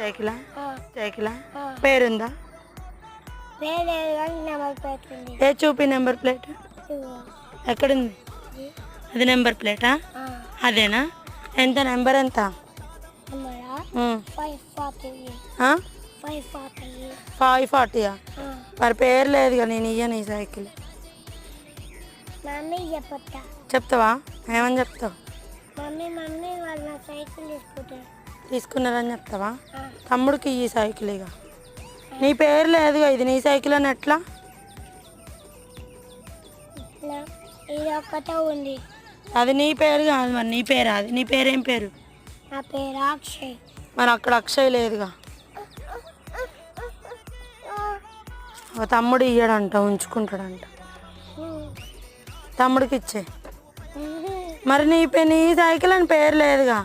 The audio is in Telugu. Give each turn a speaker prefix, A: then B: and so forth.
A: సైకిలా సైకిలా పేరుందా? ఏ చూపి నెంబర్ ప్లేట్ ఎక్కడుంది? అది నెంబర్ ప్లేటా? అదేనా? ఎంత నెంబర్ ఎంత? 540. మరి పేరు లేదుగా, నేను ఇయ్యను ఈ సైకిల్. చెప్తావా? ఏమని చెప్తావు? తీసుకున్నారని చెప్తావా? తమ్ముడికి ఈ సైకిల్ ఇక నీ పేరు లేదుగా, ఇది నీ సైకిల్ అని ఎట్లా? అది నీ పేరు కాదు, మరి నీ పేరు అది. నీ పేరేం పేరు?
B: నా పేరు అక్షయ్.
A: మరి అక్కడ అక్షయ్ లేదుగా. తమ్ముడు ఇయ్యడంట, ఉంచుకుంటాడంట. తమ్ముడికి ఇచ్చే. మరి నీ సైకిల్ అని పేరు లేదుగా.